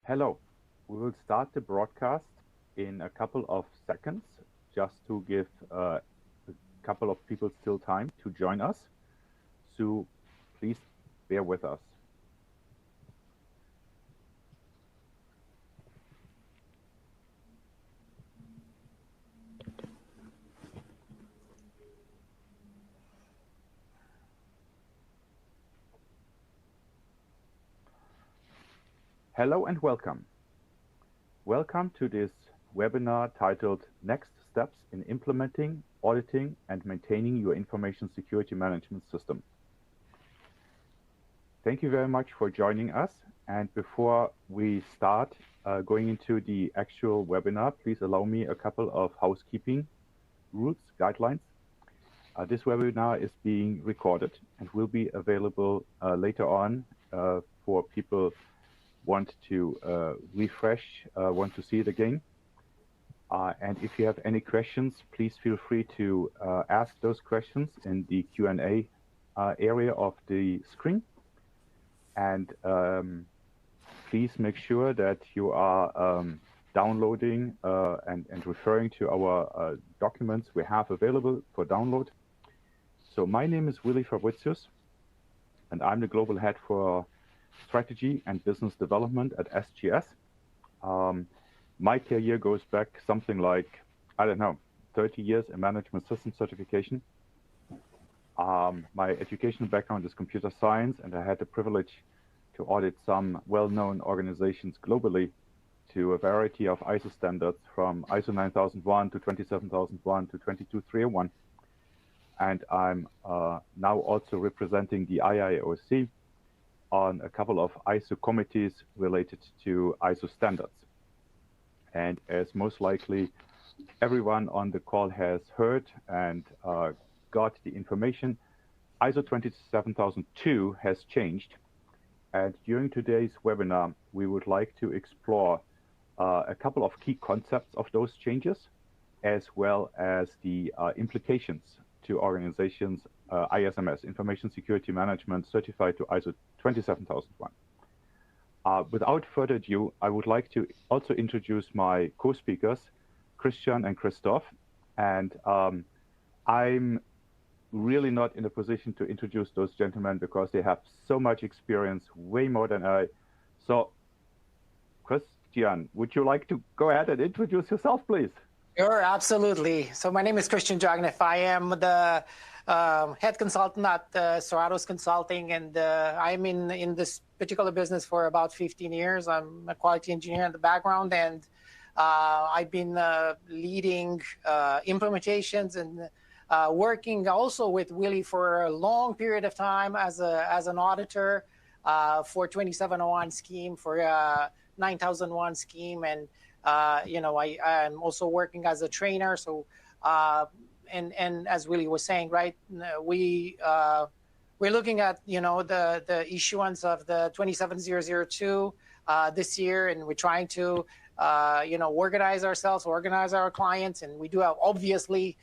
Hello. We will start the broadcast in a couple of seconds, just to give a couple of people still time to join us. So please bear with us. Hello and welcome. Welcome to this webinar titled Next Steps in Implementing, Auditing, and Maintaining Your Information Security Management System. Thank you very much for joining us. And before we start going into the actual webinar, please allow me a couple of housekeeping rules, guidelines. This webinar is being recorded and will be available later on for people want to refresh, want to see it again. And if you have any questions, please feel free to ask those questions in the Q&A area of the screen. And please make sure that you are downloading and referring to our documents we have available for download. So my name is Willy Fabritius, and I'm the Global Head for Strategy and Business Development at SGS. My career goes back something like, 30 years in management system certification. My educational background is computer science, and I had the privilege to audit some well-known organizations globally to a variety of ISO standards from ISO 9001 to 27001 to 22301. And I'm now also representing the IIOC on a couple of ISO committees related to ISO standards. And as most likely everyone on the call has heard and got the information, ISO 27002 has changed. And during today's webinar, we would like to explore a couple of key concepts of those changes, as well as the implications to organizations ISMS, Information Security Management, certified to ISO 27001. Without further ado, I would like to also introduce my co-speakers, Cristian and Christophe. And I'm really not in a position to introduce those gentlemen because they have so much experience, way more than I. So, Cristian, would you like to go ahead and introduce yourself, please? Sure, absolutely. So my name is Cristian Dragnef. I am the head consultant at Seratos Consulting, and I'm in this particular business for about 15 years. I'm a quality engineer in the background, and I've been leading implementations and working also with Willy for a long period of time as an auditor for 27001 scheme, for 9001 scheme, and I'm also working as a trainer. So, and as Willy was saying, right, we're looking at the issuance of the 27002 this year, and we're trying to organize ourselves, organize our clients, and we do have obviously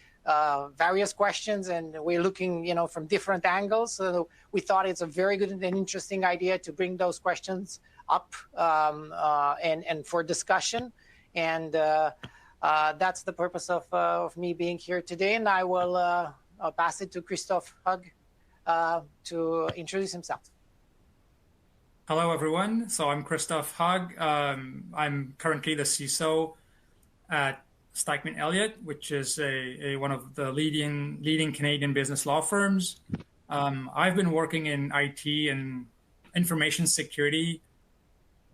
various questions, and we're looking from different angles. So we thought it's a very good and interesting idea to bring those questions up and for discussion. And that's the purpose of me being here today. And I will I'll pass it to Christophe Hug to introduce himself. Hello, everyone. So I'm Christophe Hug. I'm currently the CISO at Stikeman Elliott, which is one of the leading Canadian business law firms. I've been working in IT and information security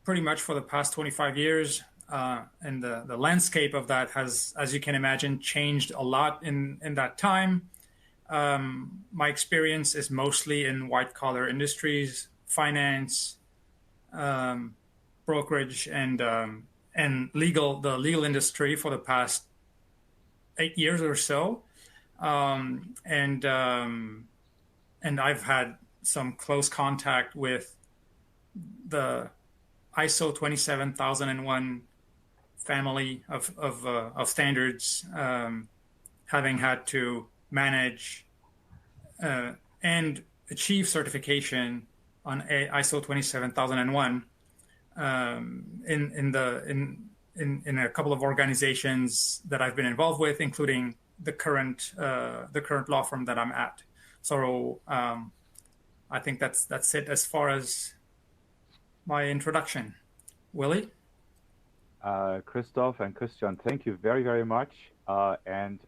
pretty much for the past 25 years. And the landscape of that has, as you can imagine, changed a lot in that time. My experience is mostly in white-collar industries, finance, brokerage, and the legal industry for the past 8 years or so. And I've had some close contact with the ISO 27001 family of standards, having had to manage and achieve certification on ISO 27001 in a couple of organizations that I've been involved with, including the current law firm that I'm at. So I think that's it as far as my introduction. Willy? Christophe and Cristian, thank you very, very much. And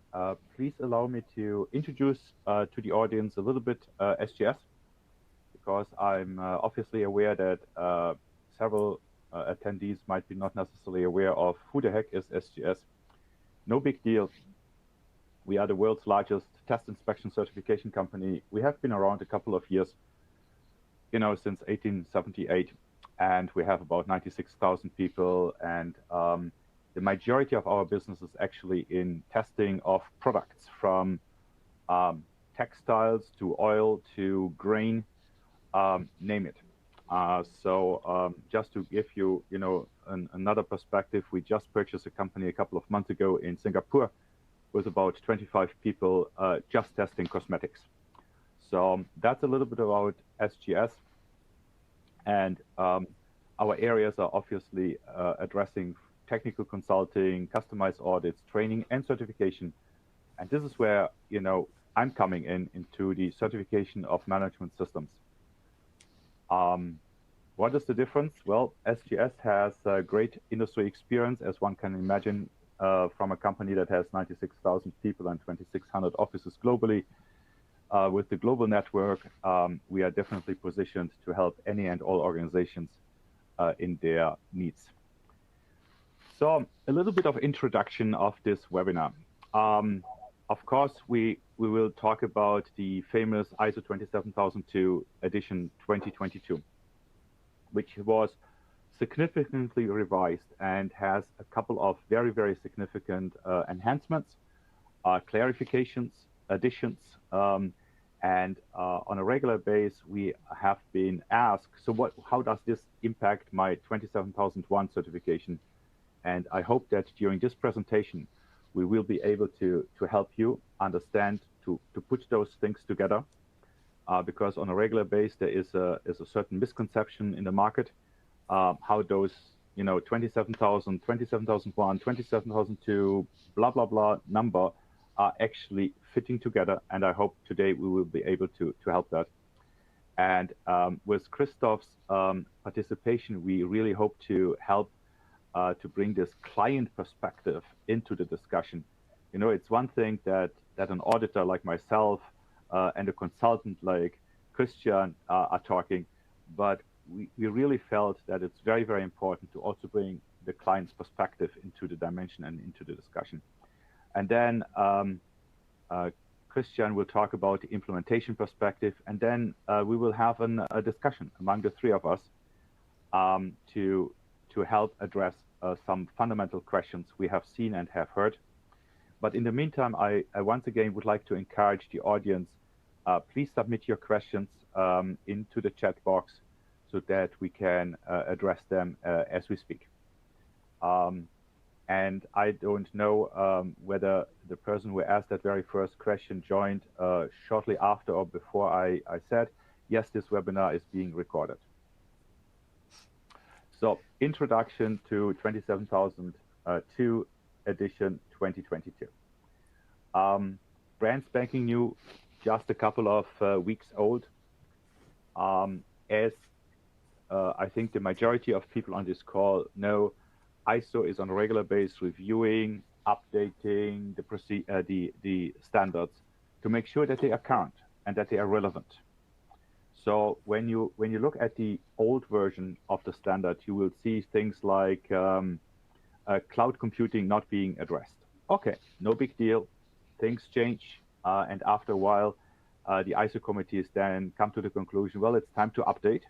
please allow me to introduce to the audience a little bit SGS, because I'm obviously aware that several attendees might be not necessarily aware of who the heck is SGS. No big deal. We are the world's largest test inspection certification company. We have been around a couple of years, since 1878. And we have about 96,000 people, and the majority of our business is actually in testing of products, from textiles to oil to grain, name it. So just to give you, another perspective, we just purchased a company a couple of months ago in Singapore with about 25 people just testing cosmetics. So that's a little bit about SGS. And our areas are obviously addressing technical consulting, customized audits, training, and certification. And this is where, I'm coming into the certification of management systems. What is the difference? Well, SGS has great industry experience, as one can imagine, from a company that has 96,000 people and 2,600 offices globally. With the global network, we are definitely positioned to help any and all organizations in their needs. So a little bit of introduction of this webinar. Of course, we will talk about the famous ISO 27002 edition 2022, which was significantly revised and has a couple of very, very significant enhancements, clarifications, additions, and on a regular basis, we have been asked, so how does this impact my 27001 certification? And I hope that during this presentation, we will be able to help you understand, to put those things together, because on a regular basis, there is a certain misconception in the market, how those, 27,000, 27,001, 27,002, blah, blah, blah number are actually fitting together, and I hope today we will be able to help that. And with Christophe's participation, we really hope to help to bring this client perspective into the discussion. It's one thing that an auditor like myself and a consultant like Cristian are talking, but we really felt that it's very, very important to also bring the client's perspective into the dimension and into the discussion. And then Cristian will talk about the implementation perspective, and then we will have a discussion among the three of us to help address some fundamental questions we have seen and have heard. But in the meantime, I once again would like to encourage the audience, please submit your questions into the chat box so that we can address them as we speak. And I don't know whether the person who asked that very first question joined shortly after or before I said, yes, this webinar is being recorded. So, introduction to 27002 edition 2022. Brand spanking new, just a couple of weeks old. As I think the majority of people on this call know, ISO is on a regular basis reviewing, updating the standards to make sure that they are current and that they are relevant. So when you look at the old version of the standard, you will see things like cloud computing not being addressed. Okay, no big deal. Things change, and after a while, the ISO committees then come to the conclusion, well, it's time to update,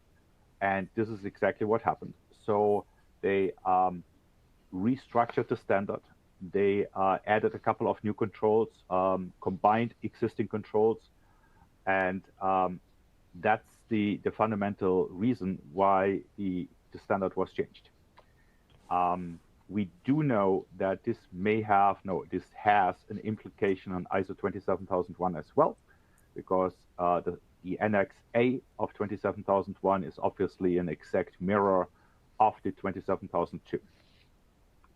and this is exactly what happened. So they restructured the standard. They added a couple of new controls, combined existing controls, and that's the fundamental reason why the standard was changed. We do know that this has an implication on ISO 27001 as well, because the Annex A of 27001 is obviously an exact mirror of the 27002.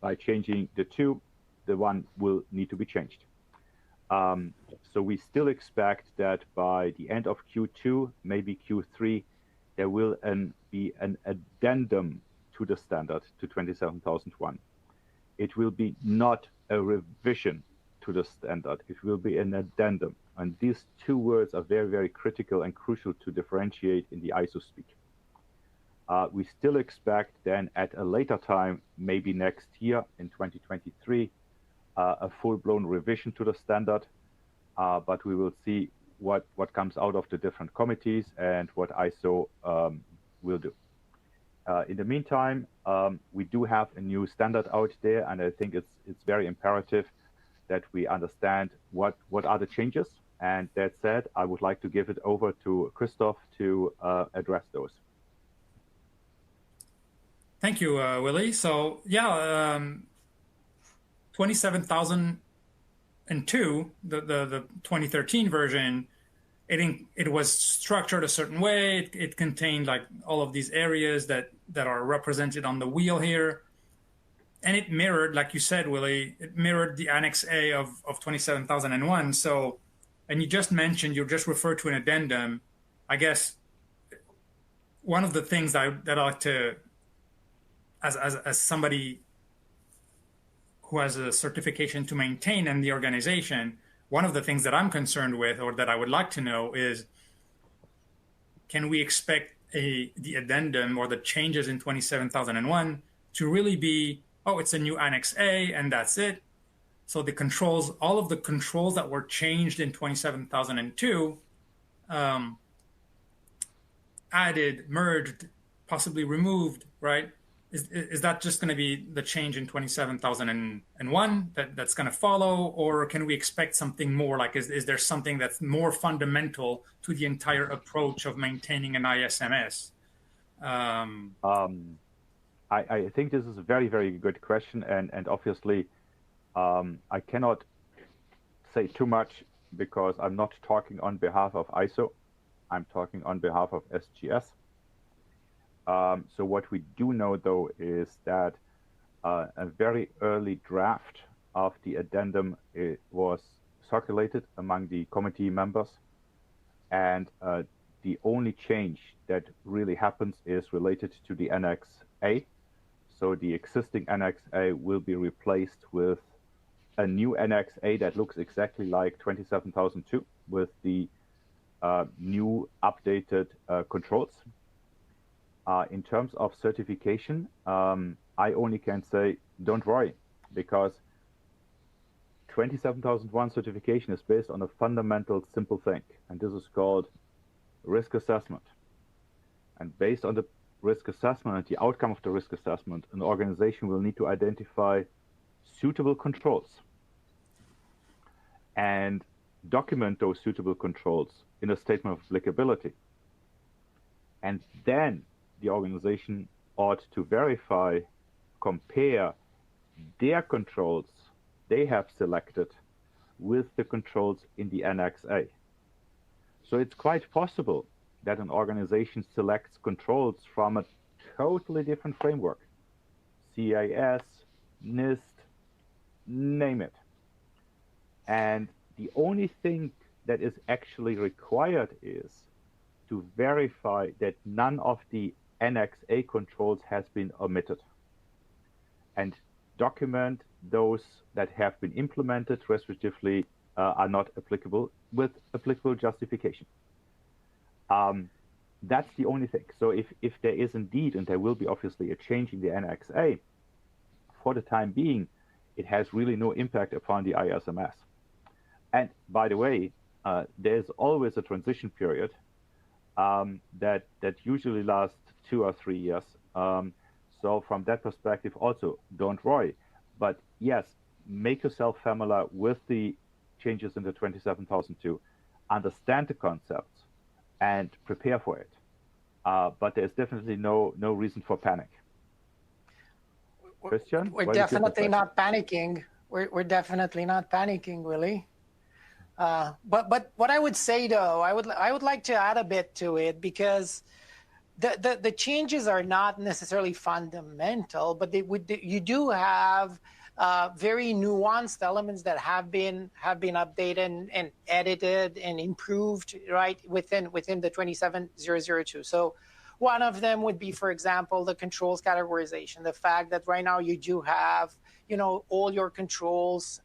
By changing the 2, the 1 will need to be changed. So we still expect that by the end of Q2, maybe Q3, there will be an addendum to the standard, to 27001. It will be not a revision to the standard. It will be an addendum. And these two words are very, very critical and crucial to differentiate in the ISO speak. We still expect then at a later time, maybe next year in 2023, a full-blown revision to the standard, but we will see what comes out of the different committees and what ISO will do. In the meantime, we do have a new standard out there, and I think it's very imperative that we understand what are the changes. And that said, I would like to give it over to Christophe to address those. Thank you, Willy. So yeah, 27002, the 2013 version, it was structured a certain way. It contained like all of these areas that are represented on the wheel here. And it mirrored, like you said, Willy, it mirrored the Annex A of 27001. So, and you just referred to an addendum. I guess one of the things that I like to, as somebody who has a certification to maintain in the organization, one of the things that I'm concerned with, or that I would like to know, is can we expect the addendum or the changes in 27001 to really be, oh, it's a new Annex A and that's it? So the controls, all of the controls that were changed in 27002, added, merged, possibly removed, right? Is that just going to be the change in 27001 that's going to follow, or can we expect something more? Like, is there something that's more fundamental to the entire approach of maintaining an ISMS? I think this is a very, very good question, and obviously I cannot say too much because I'm not talking on behalf of ISO. I'm talking on behalf of SGS. So what we do know, though, is that a very early draft of the addendum was circulated among the committee members, and the only change that really happens is related to the Annex A. So the existing Annex A will be replaced with a new Annex A that looks exactly like 27002 with the new updated controls. In terms of certification, I only can say, don't worry, because 27001 certification is based on a fundamental, simple thing, and this is called risk assessment. And based on the risk assessment and the outcome of the risk assessment, an organization will need to identify suitable controls and document those suitable controls in a statement of applicability. And then the organization ought to verify, compare their controls they have selected with the controls in the Annex A. So it's quite possible that an organization selects controls from a totally different framework, CIS, NIST, name it. And the only thing that is actually required is to verify that none of the Annex A controls has been omitted, and document those that have been implemented, respectively, are not applicable, with applicable justification. That's the only thing. So if there is indeed, and there will be obviously a change in the Annex A, for the time being, it has really no impact upon the ISMS. And by the way, there's always a transition period that usually lasts 2 or 3 years. So from that perspective, also don't worry. But yes, make yourself familiar with the changes in the 27002, understand the concepts, and prepare for it. But there's definitely no reason for panic. Christian? We're definitely not panicking. We're definitely not panicking, Willy. But what I would say, though, I would like to add a bit to it, because the changes are not necessarily fundamental, but you do have very nuanced elements that have been updated and edited and improved, right, within the 27002. So one of them would be, for example, the controls categorization. The fact that right now you do have, all your controls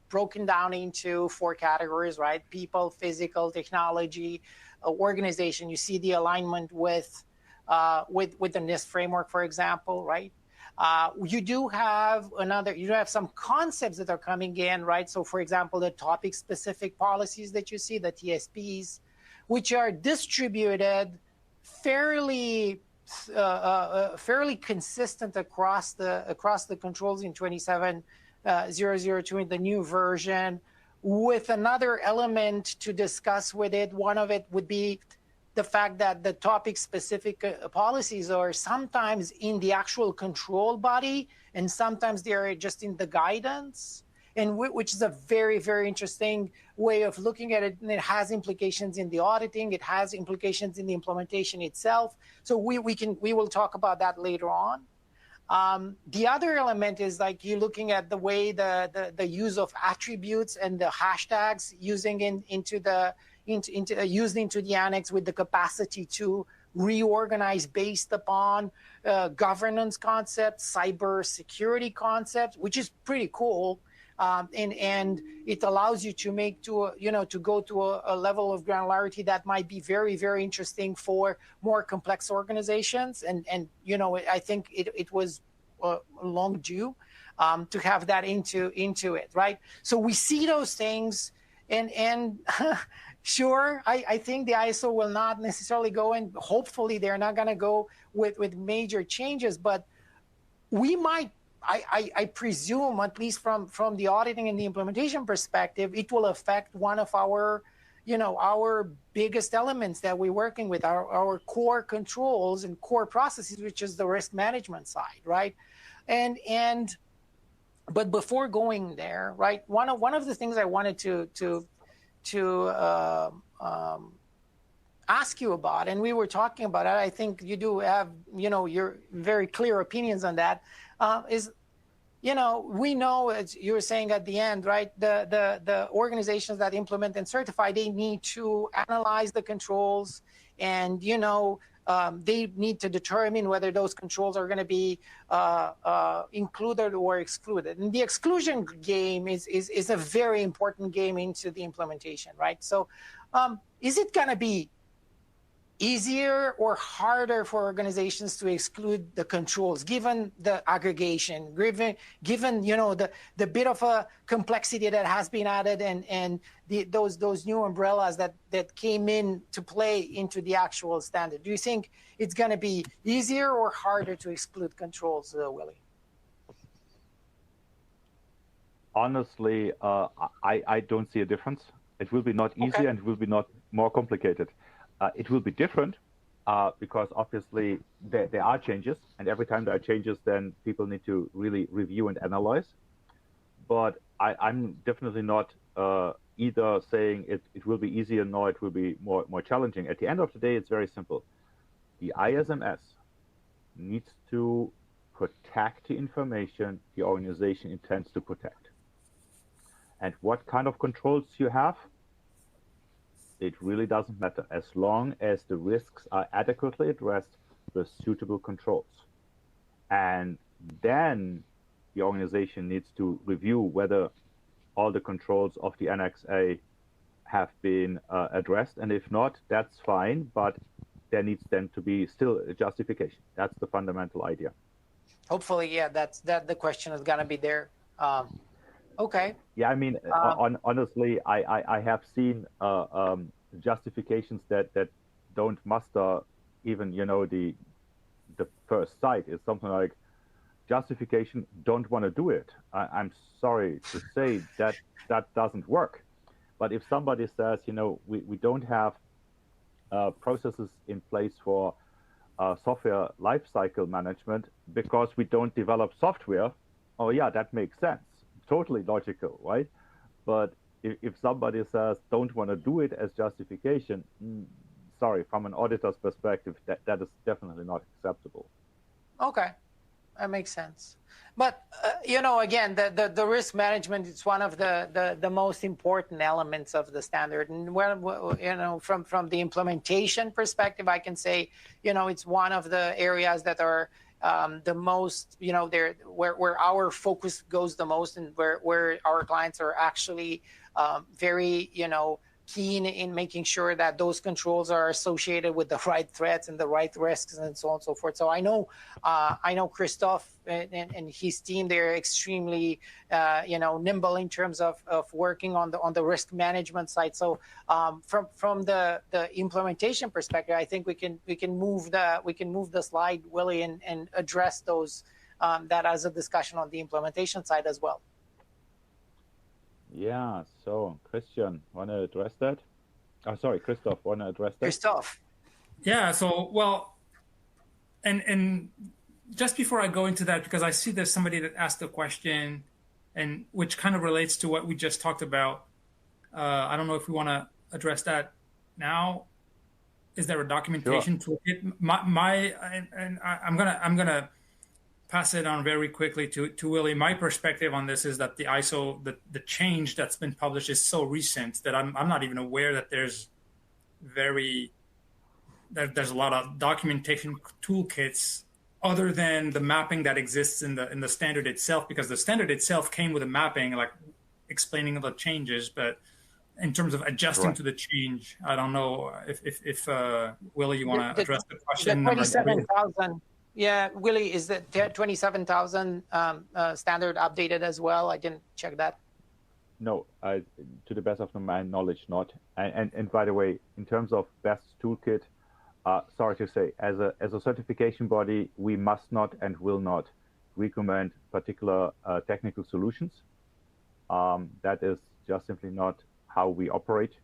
broken down into 4 categories, right? People, physical, technology, organization. You see the alignment with the NIST framework, for example, right? You have some concepts that are coming in, right? So, for example, the topic-specific policies that you see, the TSPs, which are distributed fairly consistent across the controls in 27002 in the new version, with another element to discuss with it. One of it would be the fact that the topic-specific policies are sometimes in the actual control body, and sometimes they're just in the guidance, and which is a very, very interesting way of looking at it. And it has implications in the auditing. It has implications in the implementation itself. So we will talk about that later on. The other element is like you looking at the way the use of attributes and the hashtags used into the annex, with the capacity to reorganize based upon governance concepts, cyber security concepts, which is pretty cool. And it allows you to go to a level of granularity that might be very, very interesting for more complex organizations. And I think it was long due to have that into it, right? So we see those things, and sure, I think the ISO will not necessarily go, and hopefully they're not going to go with major changes, but we might. I presume, at least from the auditing and the implementation perspective, it will affect one of our biggest elements that we're working with, our core controls and core processes, which is the risk management side, right? But before going there, right, one of the things I wanted to ask you about, and we were talking about it, I think you do have, your very clear opinions on that, is, we know, as you were saying at the end, right, the organizations that implement and certify, they need to analyze the controls, and, they need to determine whether those controls are going to be included or excluded. And the exclusion game is a very important game into the implementation, right? So is it going to be easier or harder for organizations to exclude the controls, given the aggregation, given the bit of a complexity that has been added, and those new umbrellas that came in to play into the actual standard? Do you think it's going to be easier or harder to exclude controls, Willy? Honestly, I don't see a difference. It will be not easier, okay, and it will be not more complicated. It will be different because obviously there are changes, and every time there are changes, then people need to really review and analyze. But I'm definitely not either saying it will be easier nor it will be more challenging. At the end of the day, it's very simple. The ISMS needs to protect the information the organization intends to protect. And what kind of controls you have, it really doesn't matter, as long as the risks are adequately addressed with suitable controls. And then the organization needs to review whether all the controls of the Annex A have been addressed. And if not, that's fine, but there needs then to be still a justification. That's the fundamental idea. Hopefully, yeah, the question is going to be there. Okay. Yeah, I mean, honestly, I have seen justifications that don't muster even, the first sight. It's something like, justification, don't want to do it. I'm sorry to say that doesn't work. But if somebody says, we don't have processes in place for software lifecycle management because we don't develop software, oh yeah, that makes sense. Totally logical, right? But if somebody says don't want to do it as justification, sorry, from an auditor's perspective, that is definitely not acceptable. Okay, that makes sense. But again, the risk management is one of the most important elements of the standard. And from the implementation perspective, I can say, it's one of the areas that are the most, where our focus goes the most, and where our clients are actually very, keen in making sure that those controls are associated with the right threats and the right risks and so on and so forth. So I know Christophe and his team, they're extremely, nimble in terms of working on the risk management side. So from the implementation perspective, I think we can move the slide, Willy, and address those that as a discussion on the implementation side as well. Yeah, so Cristian, want to address that? Oh, sorry, Christophe, want to address that? Christophe. Yeah, so, well, and just before I go into that, because I see there's somebody that asked a question, and which kind of relates to what we just talked about. I don't know if we want to address that now. Is there a documentation toolkit? I'm gonna pass it on very quickly to Willy. My perspective on this is that the ISO, the change that's been published is so recent that I'm not even aware that there's a lot of documentation toolkits other than the mapping that exists in the standard itself, because the standard itself came with a mapping, like explaining the changes, but in terms of adjusting to the change, I don't know if Willy, you want to address the question. The 27,000. Yeah, Willy, is the 27,000 standard updated as well? I didn't check that. No, to the best of my knowledge, not. And by the way, in terms of best toolkit, sorry to say, as a certification body, we must not and will not recommend particular technical solutions. That is just simply not how we operate.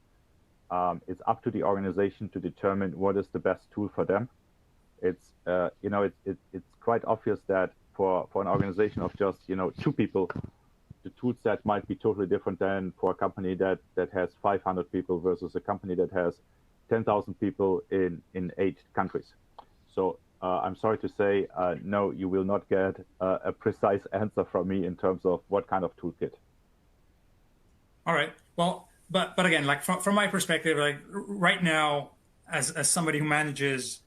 It's up to the organization to determine what is the best tool for them. It's it's quite obvious that for an organization of just 2 people, the tool set might be totally different than for a company that has 500 people versus a company that has 10,000 people in 8 countries. So I'm sorry to say, no, you will not get a precise answer from me in terms of what kind of toolkit. All right. Well, but again, like from my perspective, like right now, as somebody who manages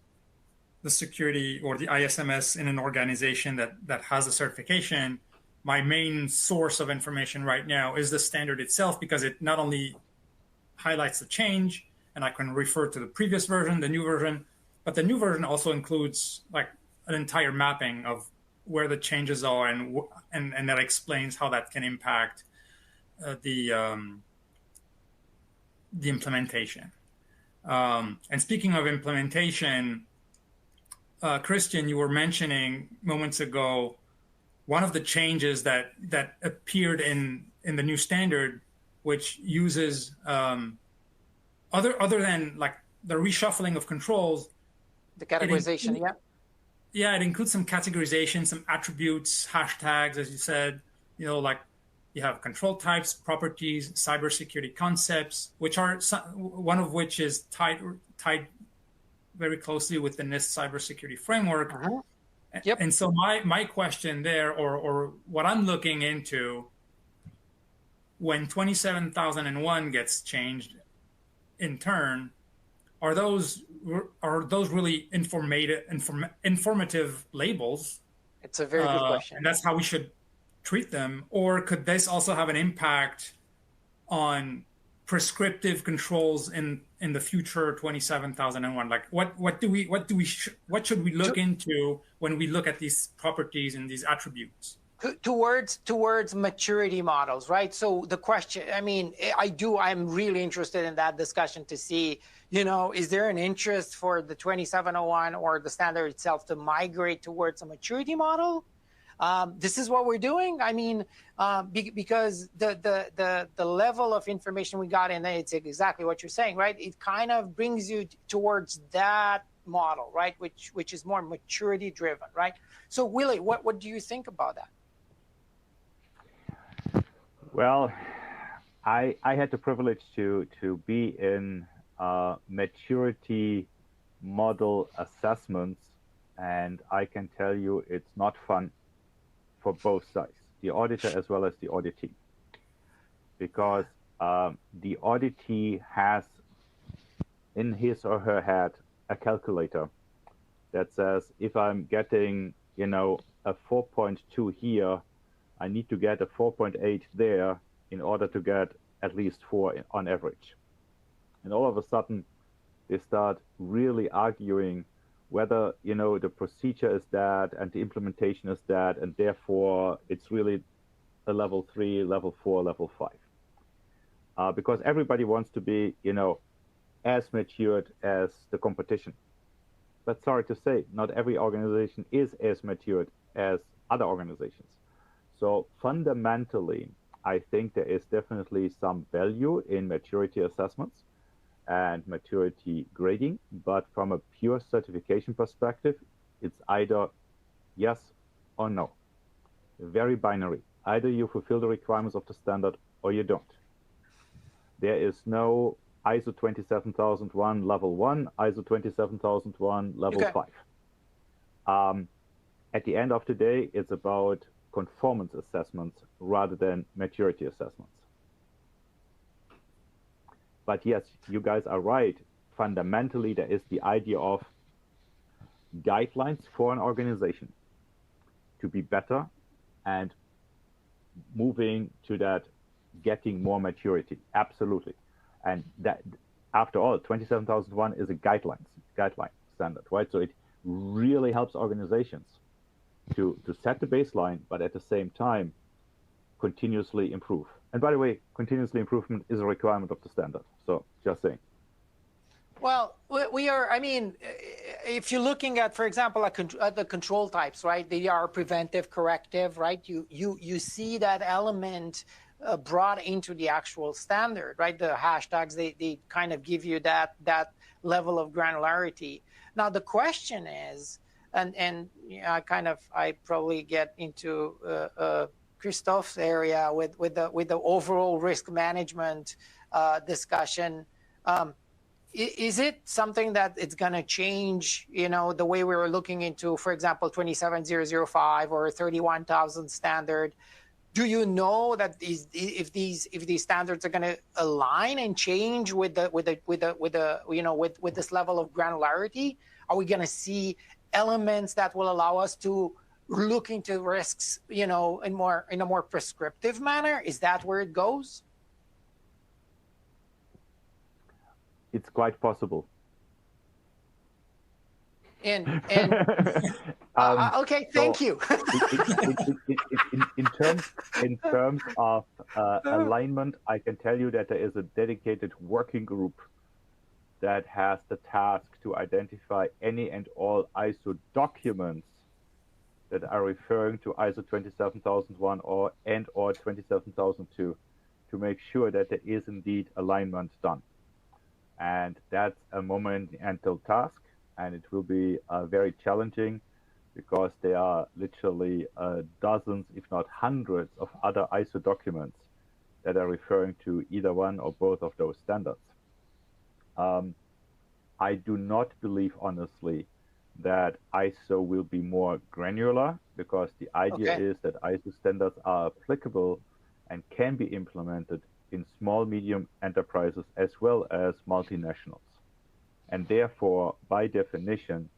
the security or the ISMS in an organization that has a certification, my main source of information right now is the standard itself, because it not only highlights the change, and I can refer to the previous version, the new version, but the new version also includes like an entire mapping of where the changes are, and that explains how that can impact the implementation. And speaking of implementation, Cristian, you were mentioning moments ago one of the changes that appeared in the new standard, which uses other than like the reshuffling of controls, the categorization. It includes some categorization, some attributes, hashtags, as you said. Like you have control types, properties, cybersecurity concepts, which are one of which is tied very closely with the NIST cybersecurity framework. Yep. And so my question there, or what I'm looking into, when 27,001 gets changed in turn, are those really informative labels? It's a very good question. And that's how we should treat them. Or could this also have an impact on prescriptive controls in the future 27,001? Like what should we look into when we look at these properties and these attributes? Towards maturity models, right? So the question, I'm really interested in that discussion to see, is there an interest for the 2701 or the standard itself to migrate towards a maturity model? This is what we're doing. Because the level of information we got in there, it's exactly what you're saying, right? It kind of brings you towards that model, right? Which is more maturity driven, right? So Willy, what do you think about that? Well, I had the privilege to be in maturity model assessments, and I can tell you it's not fun for both sides, the auditor as well as the auditee, because the auditee has in his or her head a calculator that says, if I'm getting, a 4.2 here, I need to get a 4.8 there in order to get at least 4 on average. And all of a sudden, they start really arguing whether, the procedure is that and the implementation is that, and therefore it's really a level 3, level 4, level 5. Because everybody wants to be, as matured as the competition. But sorry to say, not every organization is as matured as other organizations. So fundamentally, I think there is definitely some value in maturity assessments and maturity grading, but from a pure certification perspective, it's either yes or no. Very binary. Either you fulfill the requirements of the standard or you don't. There is no ISO 27001 level 1, ISO 27001 level 5. At the end of the day, it's about conformance assessments rather than maturity assessments. But yes, you guys are right. Fundamentally, there is the idea of guidelines for an organization to be better and moving to that, getting more maturity. Absolutely. And that, after all, 27001 is a guideline standard, right? So it really helps organizations to set the baseline, but at the same time, continuously improve. And by the way, continuously improvement is a requirement of the standard. So just saying. Well, we are, I mean, if you're looking at, for example, at the control types, right? They are preventive, corrective, right? You see that element brought into the actual standard, right? The hashtags, they kind of give you that level of granularity. Now, the question is, and I probably get into Christophe's area with the overall risk management discussion. Is it something that it's going to change, the way we were looking into, for example, 27005 or 31,000 standard? Do you know that if these standards are going to align and change with this level of granularity? Are we going to see elements that will allow us to look into risks, in a more prescriptive manner? Is that where it goes? It's quite possible. Okay, thank you. in terms of alignment, I can tell you that there is a dedicated working group that has the task to identify any and all ISO documents that are referring to ISO 27001 or 27002 to make sure that there is indeed alignment done. And that's a monumental task, and it will be very challenging because there are literally dozens, if not hundreds, of other ISO documents that are referring to either one or both of those standards. I do not believe, honestly, that ISO will be more granular, because the idea is that ISO standards are applicable and can be implemented in small, medium enterprises as well as multinationals. And therefore, by definition,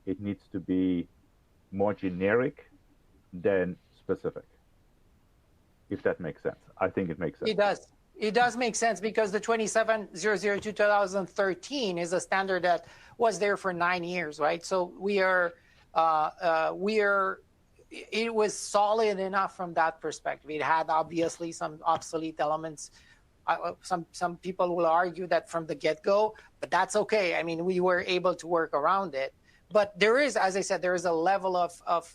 it needs to be more generic than specific, if that makes sense. I think it makes sense. It does. It does make sense, because the 27002 2013 is a standard that was there for 9 years, right? So it was solid enough from that perspective. It had obviously some obsolete elements. Some people will argue that from the get-go, but that's okay. I mean, we were able to work around it. But there is, as I said, there is a level of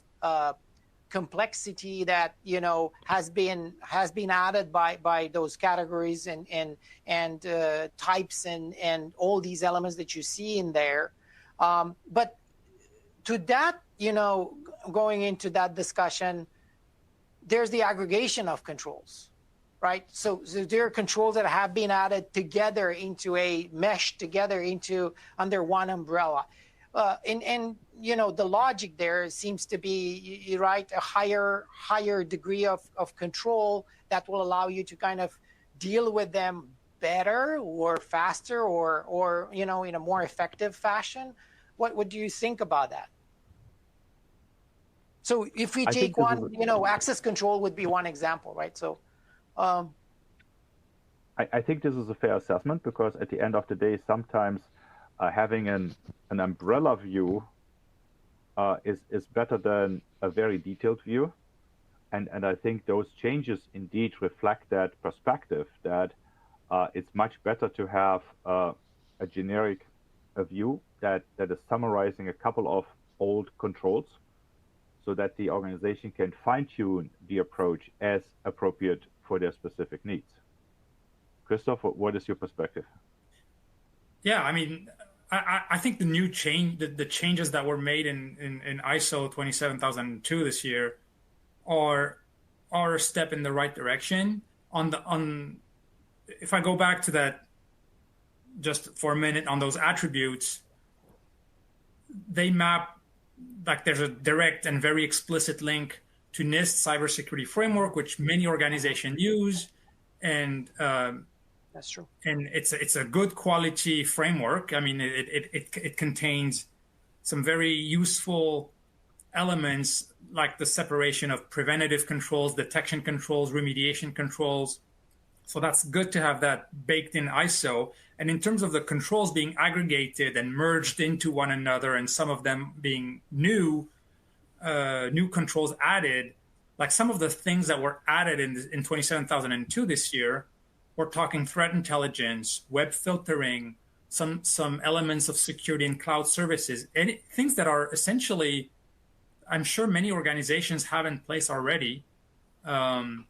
complexity that has been added by those categories and types and all these elements that you see in there. But to that, going into that discussion, there's the aggregation of controls, right? So there are controls that have been added together into a mesh together into under one umbrella. And you know, the logic there seems to be, you're right, a higher degree of control that will allow you to kind of deal with them better or faster or you know, in a more effective fashion. What do you think about that? So if we take one, you know, access control would be one example, right? So I think this is a fair assessment, because at the end of the day, sometimes having an umbrella view is better than a very detailed view. And I think those changes indeed reflect that perspective, that it's much better to have a generic view that is summarizing a couple of old controls, so that the organization can fine-tune the approach as appropriate for their specific needs. Christophe, what is your perspective? Yeah, I mean, I think the changes that were made in ISO 27002 this year are a step in the right direction. If I go back to that just for a minute on those attributes, they map, like there's a direct and very explicit link to NIST cybersecurity framework, which many organizations use, and that's true. And it's a good quality framework. I mean, it contains some very useful elements, like the separation of preventative controls, detection controls, remediation controls. So that's good to have that baked in ISO. And in terms of the controls being aggregated and merged into one another, and some of them being new controls added, like some of the things that were added in 27002 this year, we're talking threat intelligence, web filtering, some elements of security and cloud services, things that are essentially, I'm sure many organizations have in place already. And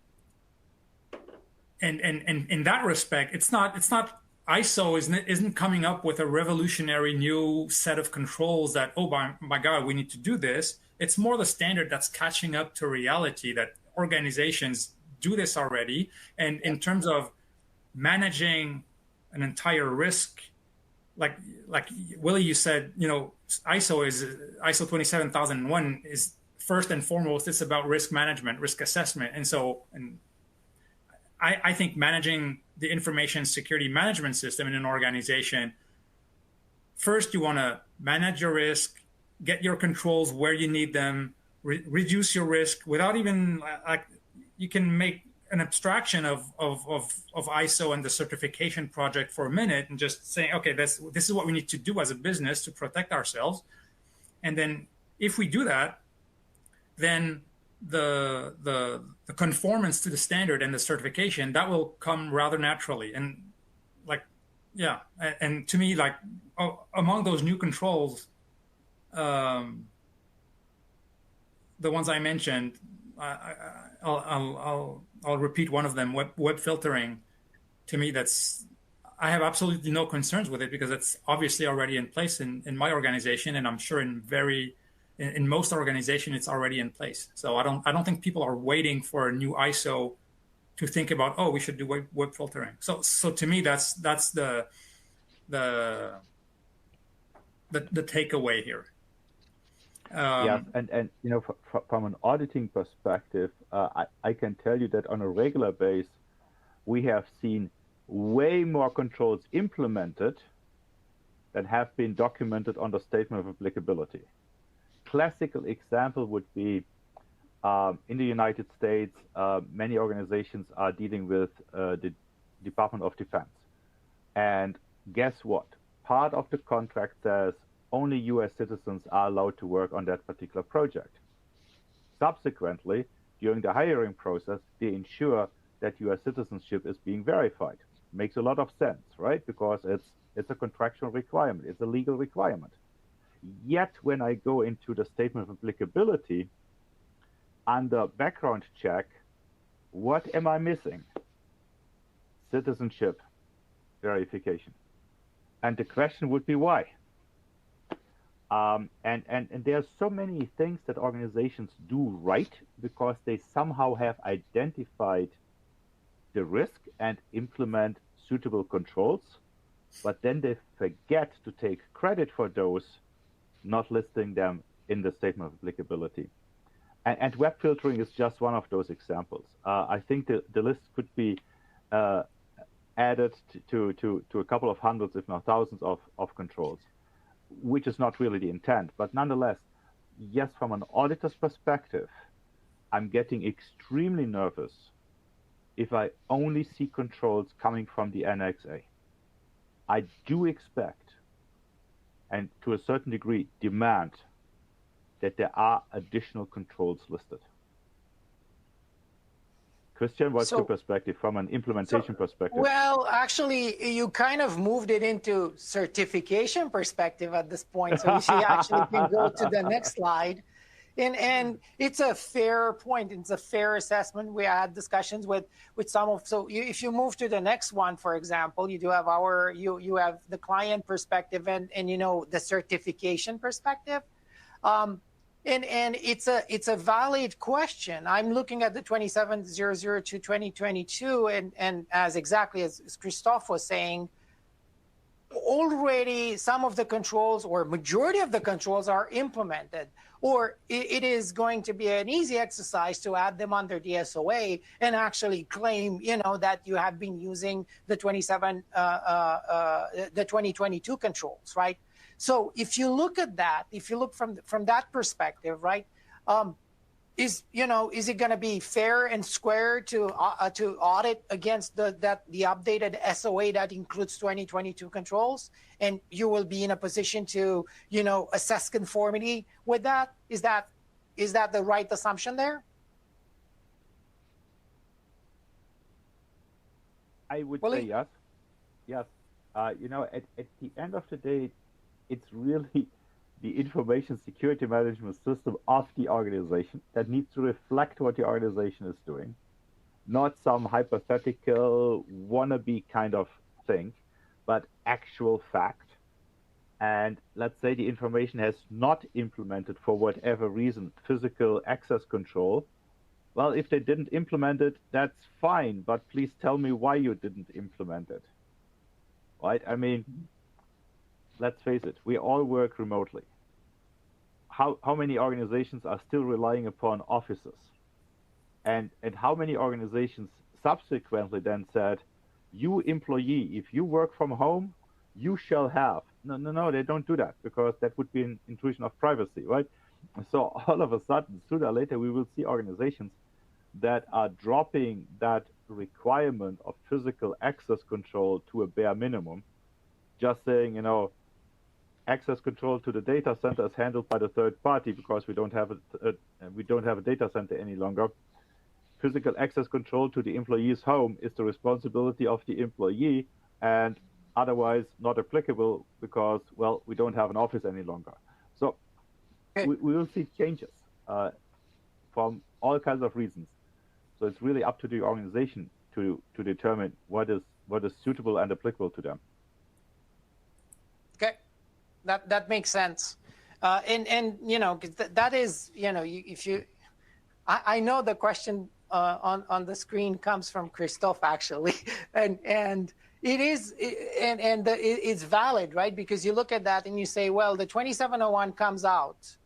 in that respect, it's not ISO isn't coming up with a revolutionary new set of controls that, oh my God, we need to do this. It's more the standard that's catching up to reality, that organizations do this already. And in terms of managing an entire risk, like Willy, you said, you know, ISO 27001 is first and foremost, it's about risk management, risk assessment. And I think managing the information security management system in an organization, first you want to manage your risk, get your controls where you need them, reduce your risk without even, like, you can make an abstraction of ISO and the certification project for a minute and just saying, okay, this is what we need to do as a business to protect ourselves. And then if we do that, then the conformance to the standard and the certification, that will come rather naturally. And like, yeah, and to me, like, among those new controls, the ones I mentioned, I'll repeat one of them, web filtering. To me, I have absolutely no concerns with it, because it's obviously already in place in my organization, and I'm sure in most organizations it's already in place. So I don't think people are waiting for a new ISO to think about, oh, we should do web filtering. So to me, that's the takeaway here. Yes, and you know, from an auditing perspective, I can tell you that on a regular basis, we have seen way more controls implemented than have been documented on the statement of applicability. Classical example would be in the United States, many organizations are dealing with the Department of Defense. And guess what? Part of the contract says only US citizens are allowed to work on that particular project. Subsequently, during the hiring process, they ensure that US citizenship is being verified. Makes a lot of sense, right? Because it's a contractual requirement, it's a legal requirement. Yet when I go into the statement of applicability, under background check, what am I missing? Citizenship verification. And the question would be why? And there are so many things that organizations do right because they somehow have identified the risk and implement suitable controls, but then they forget to take credit for those, not listing them in the statement of applicability. And web filtering is just one of those examples. I think the list could be added to a couple of hundreds, if not thousands, of controls, which is not really the intent. But nonetheless, yes, from an auditor's perspective, I'm getting extremely nervous if I only see controls coming from the NXA. I do expect, and to a certain degree demand, that there are additional controls listed. Cristian, what's your perspective from an implementation perspective? Well, actually, you kind of moved it into certification perspective at this point. So if you actually can go to the next slide. And it's a fair point. It's a fair assessment. We had discussions with some of, so if you move to the next one, for example, you do have you have the client perspective and the certification perspective. And it's a valid question. I'm looking at the 27002 2022, and as exactly as Christophe was saying, already some of the controls or majority of the controls are implemented, or it is going to be an easy exercise to add them under the SOA and actually claim, that you have been using the 2022 controls, right? So if you look at that, if you look from that perspective, right, is it going to be fair and square to audit against the updated SOA that includes 2022 controls, and you will be in a position to assess conformity with that? Is that the right assumption there? I would Willy? say yes. Yes. At the end of the day, it's really the information security management system of the organization that needs to reflect what the organization is doing, not some hypothetical wannabe kind of thing, but actual fact. And let's say the information has not implemented, for whatever reason, physical access control. Well, if they didn't implement it, that's fine, but please tell me why you didn't implement it. Right? I mean, let's face it, we all work remotely. How many organizations are still relying upon offices? And how many organizations subsequently then said, you employee, if you work from home, you shall have. No, they don't do that, because that would be an intrusion of privacy, right? So all of a sudden, sooner or later, we will see organizations that are dropping that requirement of physical access control to a bare minimum, just saying, access control to the data center is handled by the third party because we don't have a data center any longer. Physical access control to the employee's home is the responsibility of the employee, and otherwise not applicable because, well, we don't have an office any longer. So we will see changes from all kinds of reasons. So it's really up to the organization to determine what is suitable and applicable to them. Okay, that makes sense, and that is if you, I know the question on the screen comes from Christophe actually, and it is it's valid, right? Because you look at that and you say, well, the 2701 comes out,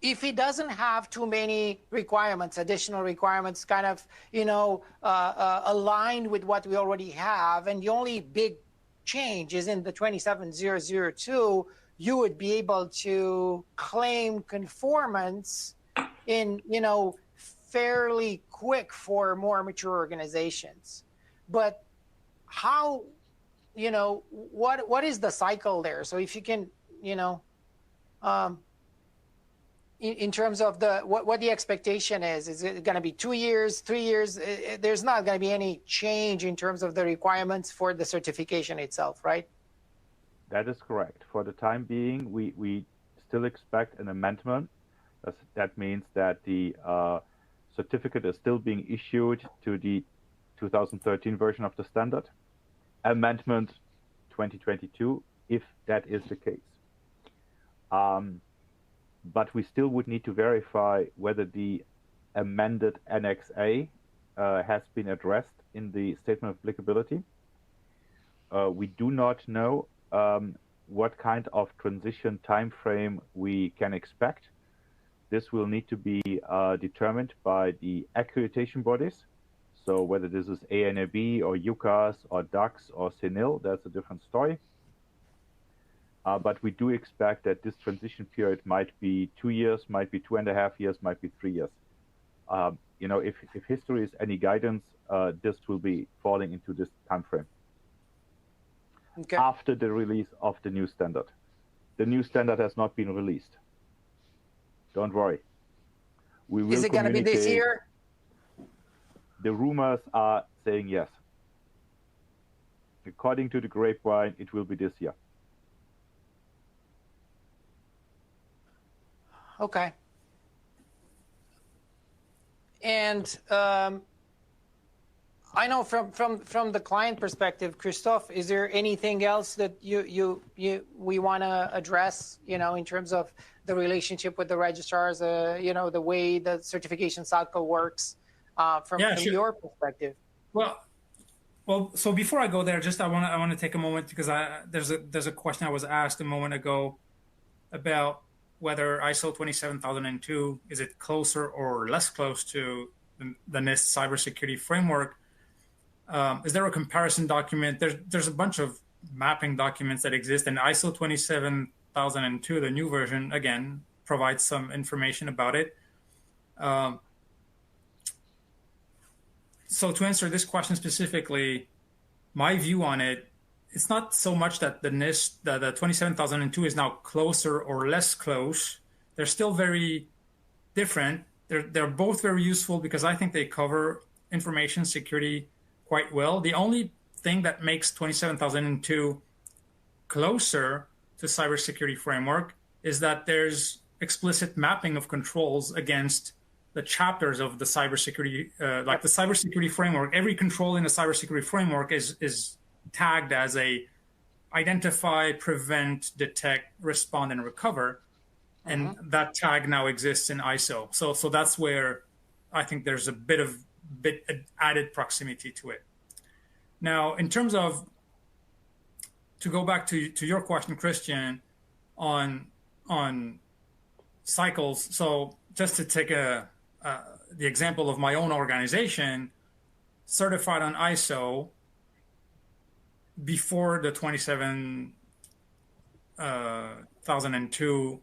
if it doesn't have too many requirements, additional requirements, kind of, aligned with what we already have, and the only big change is in the 27002, you would be able to claim conformance in, fairly quick for more mature organizations. But how, what is the cycle there? So if you can, in terms of what the expectation is it going to be 2 years, 3 years? There's not going to be any change in terms of the requirements for the certification itself, right? That is correct. For the time being, we still expect an amendment. That means that the certificate is still being issued to the 2013 version of the standard. Amendment 2022, if that is the case. But we still would need to verify whether the amended Annex A has been addressed in the statement of applicability. We do not know what kind of transition time frame we can expect. This will need to be determined by the accreditation bodies. So whether this is ANAB or UCAS or DAX or CINIL, that's a different story. But we do expect that this transition period might be 2 years, might be 2.5 years, might be 3 years. You know, if history is any guidance, this will be falling into this time frame. Okay. After the release of the new standard. The new standard has not been released. Don't worry. We will Is it going to be this year? The rumors are saying yes. According to the grapevine, it will be this year. Okay. And I know from the client perspective, Christophe, is there anything else that we want to address, you know, in terms of the relationship with the registrars, you know, the way the certification cycle works from your perspective? Well, so before I go there, I want to take a moment because there's a question I was asked a moment ago about whether ISO 27002 is it closer or less close to the NIST cybersecurity framework. Is there a comparison document? There's a bunch of mapping documents that exist, and ISO 27002, the new version, again, provides some information about it. So to answer this question specifically, my view on it, it's not so much that the NIST, the 27002 is now closer or less close. They're still very different. They're both very useful because I think they cover information security quite well. The only thing that makes 27002 closer to cybersecurity framework is that there's explicit mapping of controls against the chapters of the cybersecurity, like the cybersecurity framework. Every control in the cybersecurity framework is tagged as a identify, prevent, detect, respond, and recover. And that tag now exists in ISO. So that's where I think there's a bit added proximity to it. Now, in terms of, to go back to your question, Cristian, on cycles. So just to take the example of my own organization, certified on ISO before the 27002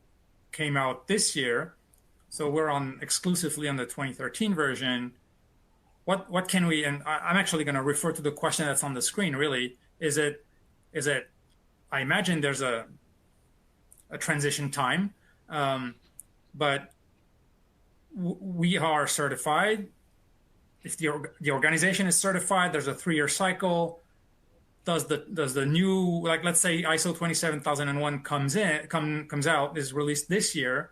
came out this year. So we're exclusively on the 2013 version. What can we, and I'm actually going to refer to the question that's on the screen, really, is it, I imagine there's a transition time, but we are certified. If the organization is certified, there's a 3-year cycle. Does the new, like, let's say ISO 27001 comes out, is released this year,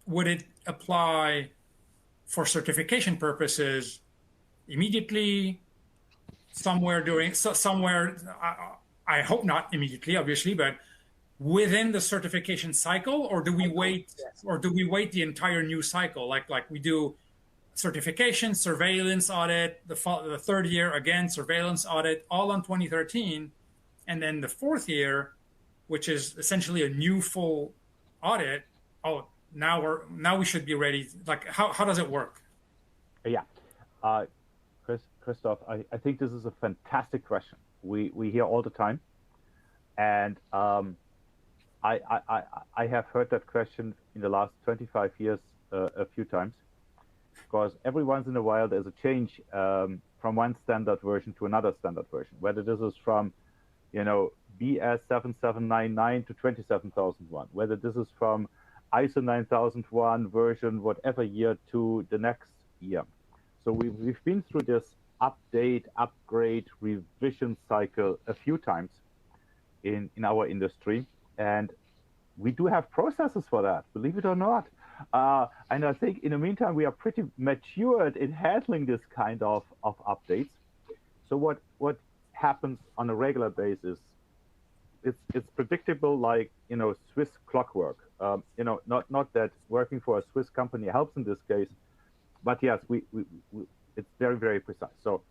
would it apply for certification purposes immediately, somewhere, I hope not immediately, obviously, but within the certification cycle, or do we wait, the entire new cycle, like we do certification, surveillance audit, the 3rd year, again, surveillance audit, all on 2013, and then the 4th year, which is essentially a new full audit, now we should be ready. Like, how does it work? Yeah, Christophe, I think this is a fantastic question. We hear all the time, and I have heard that question in the last 25 years a few times, because every once in a while there's a change from one standard version to another standard version, whether this is from, BS 7799 to 27001, whether this is from ISO 9001 version, whatever year, to the next year. So we've been through this update, upgrade, revision cycle a few times in our industry, and we do have processes for that, believe it or not. And I think in the meantime, we are pretty matured in handling this kind of updates. So what happens on a regular basis, it's predictable, like Swiss clockwork. Not that working for a Swiss company helps in this case, but yes, we it's very, very precise. So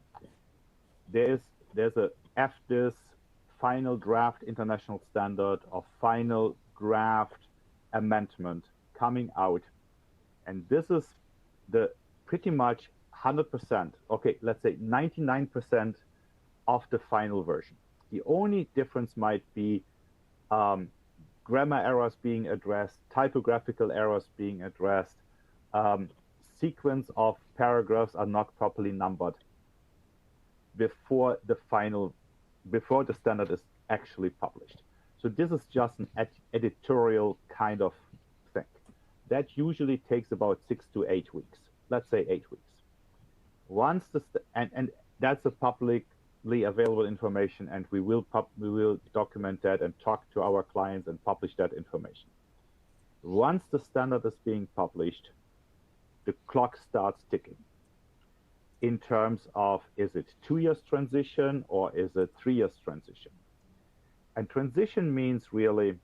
there's a FDIS final draft international standard or final draft amendment coming out, and this is the pretty much 100%, okay, let's say 99% of the final version. The only difference might be grammar errors being addressed, typographical errors being addressed, sequence of paragraphs are not properly numbered before the standard is actually published. So this is just an editorial kind of thing. That usually takes about 6 to 8 weeks. Let's say 8 weeks. Once and that's a publicly available information, and we will document that and talk to our clients and publish that information. Once the standard is being published, the clock starts ticking in terms of, is it 2 years transition or is it 3 years transition? And transition means really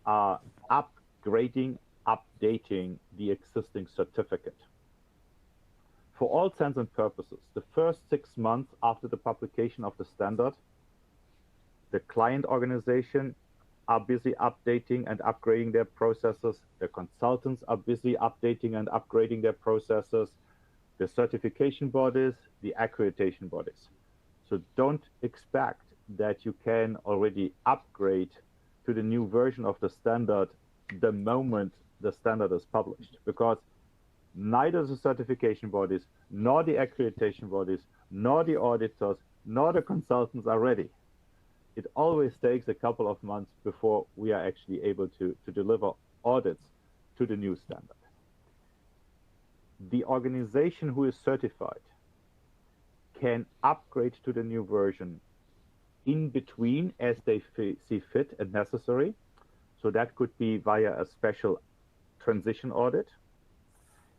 upgrading, updating the existing certificate. For all intents and purposes, the first 6 months after the publication of the standard, the client organization are busy updating and upgrading their processes. The consultants are busy updating and upgrading their processes. The certification bodies, the accreditation bodies. So don't expect that you can already upgrade to the new version of the standard the moment the standard is published, because neither the certification bodies, nor the accreditation bodies, nor the auditors, nor the consultants are ready. It always takes a couple of months before we are actually able to deliver audits to the new standard. The organization who is certified can upgrade to the new version in between as they see fit and necessary. So that could be via a special transition audit.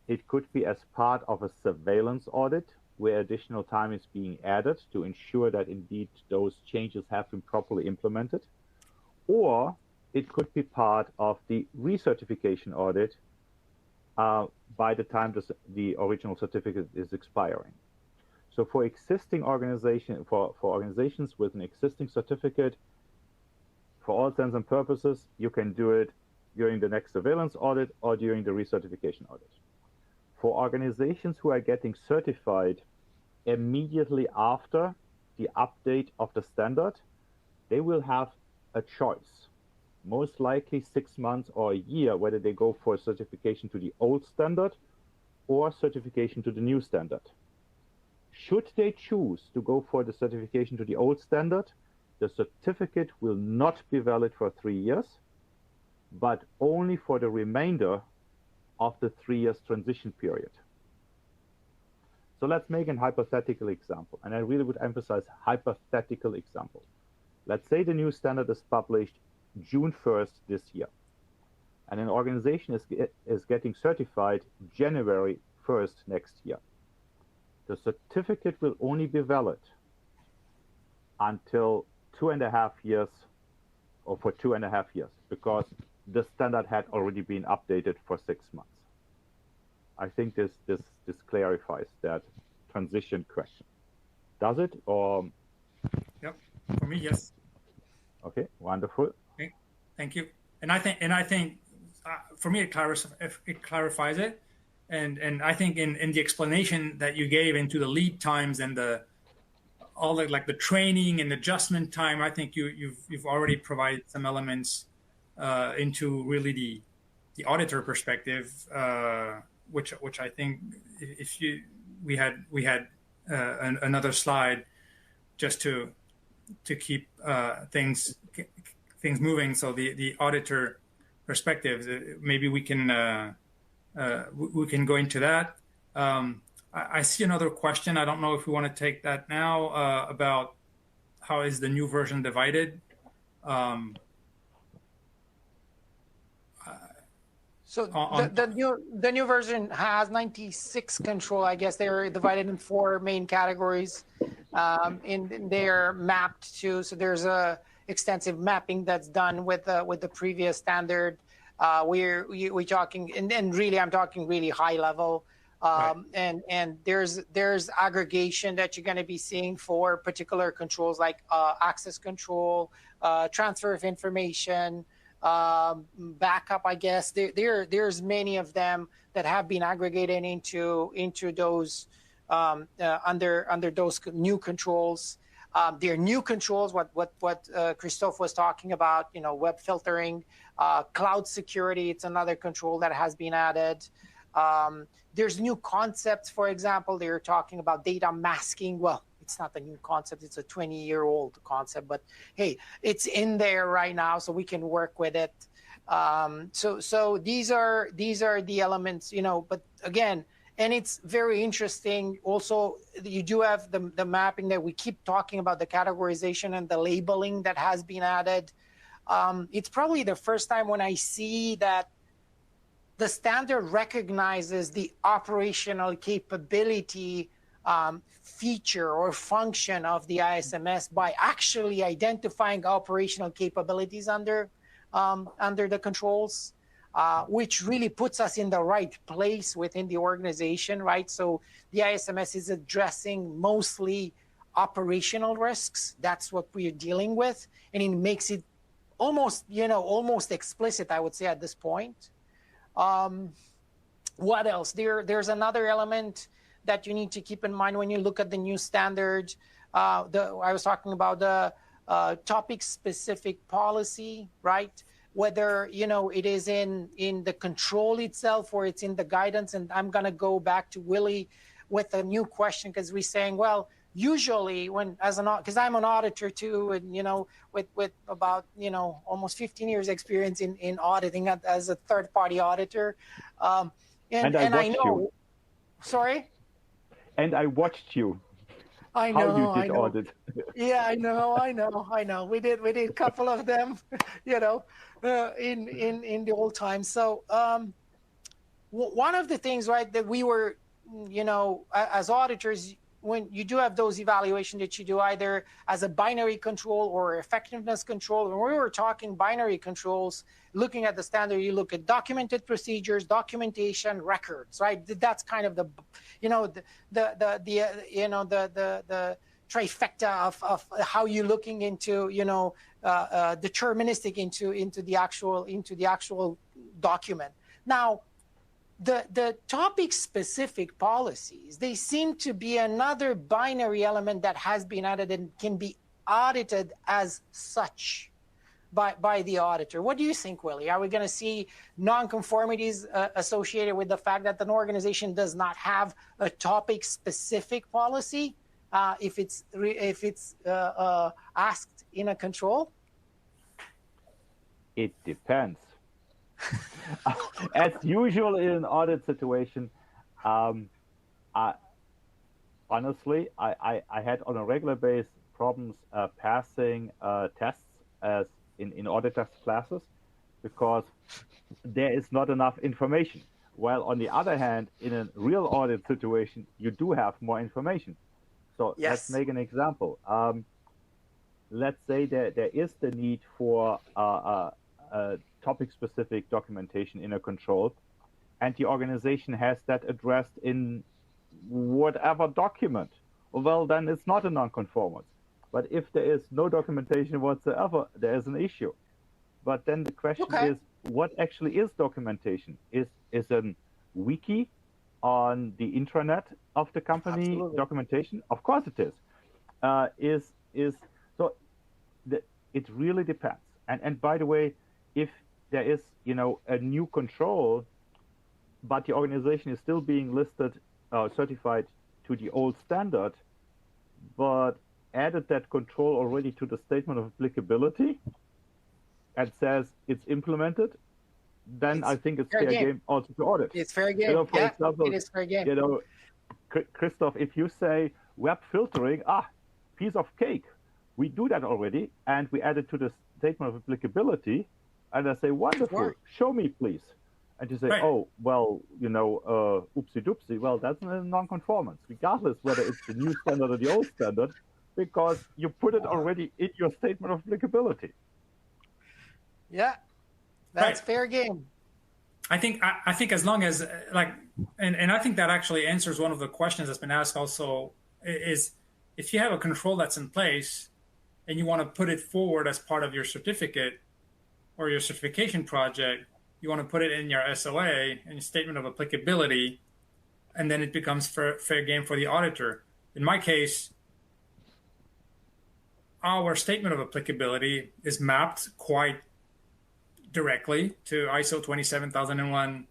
It could be as part of a surveillance audit where additional time is being added to ensure that indeed those changes have been properly implemented. Or it could be part of the recertification audit by the time the original certificate is expiring. So for existing organizations, for organizations with an existing certificate, for all intents and purposes, you can do it during the next surveillance audit or during the recertification audit. For organizations who are getting certified immediately after the update of the standard, they will have a choice, most likely 6 months or a year, whether they go for certification to the old standard or certification to the new standard. Should they choose to go for the certification to the old standard, the certificate will not be valid for 3 years, but only for the remainder of the 3 years transition period. So let's make a hypothetical example, and I really would emphasize hypothetical example. Let's say the new standard is published June 1st this year, and an organization is getting certified January 1st next year. The certificate will only be valid until 2.5 years, or for 2.5 years, because the standard had already been updated for 6 months. I think this clarifies that transition question. Does it, or? Yep, for me, yes. Okay, wonderful. Okay, thank you. And I think for me it clarifies it, and I think in the explanation that you gave into the lead times and all the training and adjustment time, I think you've already provided some elements into really the auditor perspective, which I think if we had another slide just to keep things moving. So the auditor perspective, maybe we can go into that. I see another question. I don't know if we want to take that now about how is the new version divided. So the new version has 96 control. I guess they're divided in 4 main categories, and they're mapped to. So there's extensive mapping that's done with the previous standard. We're talking, and really, I'm talking really high level. Right. And there's aggregation that you're going to be seeing for particular controls like access control, transfer of information, backup. I guess there's many of them that have been aggregated into those under those new controls. They're new controls. What Christophe was talking about. Web filtering, cloud security. It's another control that has been added. There's new concepts. For example, they're talking about data masking. Well, it's not a new concept. It's a 20-year-old concept, but hey, it's in there right now, so we can work with it. So these are the elements, but again, and it's very interesting. Also, you do have the mapping that we keep talking about, the categorization and the labeling that has been added. It's probably the first time when I see that the standard recognizes the operational capability feature or function of the ISMS by actually identifying operational capabilities under the controls, which really puts us in the right place within the organization, right? So the ISMS is addressing mostly operational risks. That's what we're dealing with, and it makes it almost explicit, I would say, at this point. What else? There's another element that you need to keep in mind when you look at the new standard. I was talking about the topic-specific policy, right? Whether it is in the control itself or it's in the guidance. And I'm going to go back to Willy with a new question, because we're saying, well, usually because I'm an auditor too, and with about almost 15 years experience in auditing as a third-party auditor, and I know you. Sorry. And I watched you. I know. How you did audit. Yeah, I know. We did a couple of them, in the old times. So one of the things, right, that we were, as auditors, when you do have those evaluations that you do either as a binary control or effectiveness control, when we were talking binary controls, looking at the standard, you look at documented procedures, documentation, records, right? That's kind of the trifecta of how you're looking into, deterministic into the actual document. Now, the topic-specific policies, they seem to be another binary element that has been added and can be audited as such by the auditor. What do you think, Willy? Are we going to see non-conformities associated with the fact that an organization does not have a topic-specific policy if it's asked in a control? It depends. As usual in an audit situation, honestly, I had on a regular basis problems passing tests as in audit test classes because there is not enough information. While on the other hand, in a real audit situation, you do have more information. So yes. Let's make an example. Let's say there is the need for topic-specific documentation in a control, and the organization has that addressed in whatever document. Well, then it's not a non-conformance. But if there is no documentation whatsoever, there is an issue. But then the question is, what actually is documentation? Is a wiki on the intranet of the company Absolutely. Documentation? Of course it is. It really depends. And by the way, if there is a new control, but the organization is still being listed certified to the old standard, but added that control already to the statement of applicability and says it's implemented, then I think it's fair game also to audit. It's fair game. For example, it is fair game. Christophe, if you say web filtering, piece of cake, we do that already, and we add it to the statement of applicability, and I say, wonderful, show me, please. And you say, right. Oh, well, oopsie doopsie. Well, that's a non-conformance, regardless whether it's the new standard or the old standard. because you put it already in your statement of applicability. Yeah, that's Right. fair game. I think as long as and I think that actually answers one of the questions that's been asked also is if you have a control that's in place and you want to put it forward as part of your certificate or your certification project, you want to put it in your SOA and your statement of applicability, and then it becomes fair game for the auditor. In my case, our statement of applicability is mapped quite directly to ISO 27001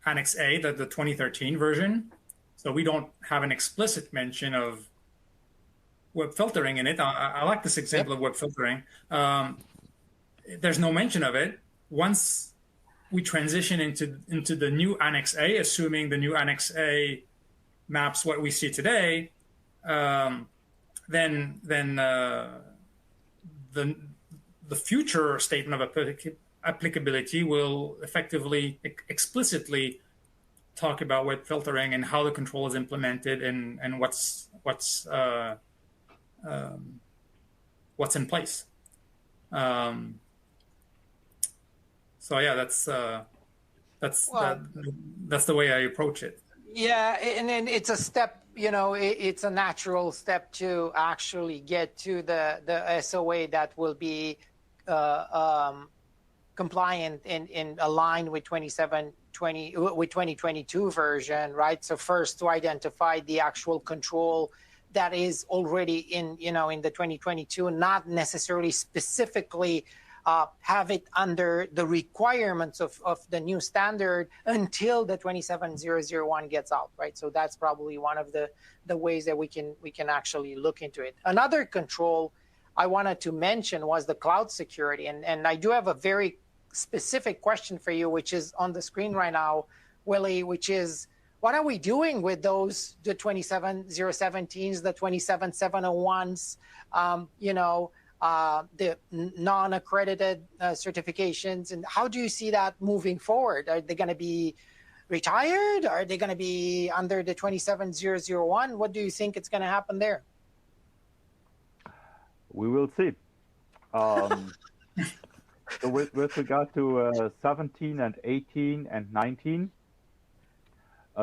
Annex A, the 2013 version. So we don't have an explicit mention of web filtering in it. I like this example of web filtering. There's no mention of it. Once we transition into the new Annex A, assuming the new Annex A maps what we see today, then the future statement of applicability will effectively, explicitly talk about web filtering and how the control is implemented and what's in place. So yeah, that's the way I approach it. Yeah, and then it's a step, it's a natural step to actually get to the SOA that will be compliant and aligned with 2022 version, right? So first to identify the actual control that is already in the 2022, not necessarily specifically have it under the requirements of the new standard until the 27001 gets out, right? So that's probably one of the ways that we can actually look into it. Another control I wanted to mention was the cloud security, and I do have a very specific question for you, which is on the screen right now, Willy, which is, what are we doing with those, the 27017s, the 27701s, the non-accredited certifications, and how do you see that moving forward? Are they going to be retired? Are they going to be under the 27001? What do you think it's going to happen there? We will see. So with regard to 17 and 18 and 19,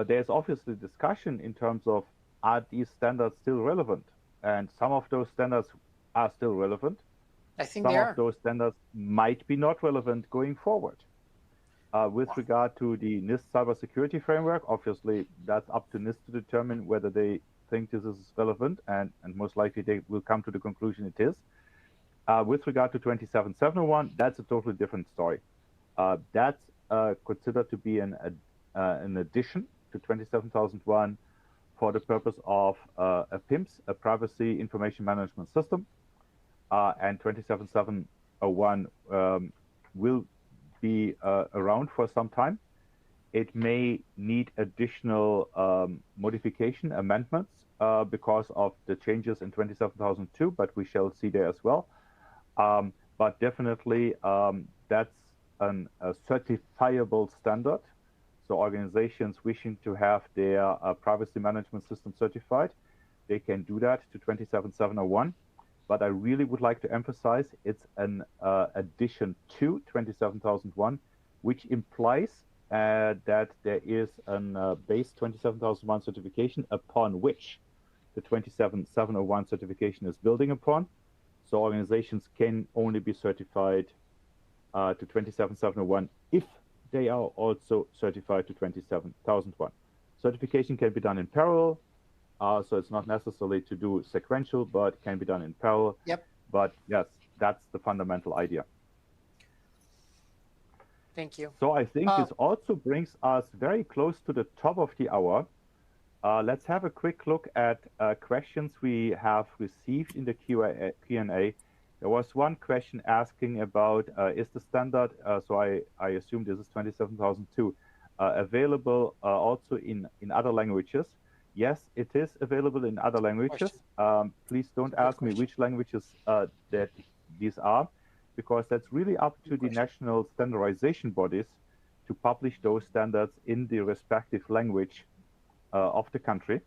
there's obviously discussion in terms of, are these standards still relevant? And some of those standards are still relevant. I think some they are. of those standards might be not relevant going forward. With regard to the NIST cybersecurity framework, obviously that's up to NIST to determine whether they think this is relevant, and most likely they will come to the conclusion it is. With regard to 27701, that's a totally different story. That's considered to be an addition to 27001 for the purpose of a PIMS, a Privacy Information Management System, and 27701 will be around for some time. It may need additional modification amendments because of the changes in 27002, but we shall see there as well. But definitely that's a certifiable standard. So organizations wishing to have their privacy management system certified, they can do that to 27701. But I really would like to emphasize it's an addition to 27001, which implies that there is a base 27001 certification upon which the 27701 certification is building upon. So organizations can only be certified to 27701 if they are also certified to 27001. Certification can be done in parallel, so it's not necessary to do sequential, but can be done in parallel. Yep. But yes, that's the fundamental idea. Thank you. So I think this also brings us very close to the top of the hour. Let's have a quick look at questions we have received in the Q&A. There was one question asking about, is the standard, so I assume this is 27002, available also in other languages? Yes, it is available in other languages. Please don't ask me which languages that these are, because that's really up to the national standardization bodies to publish those standards in the respective language of the country.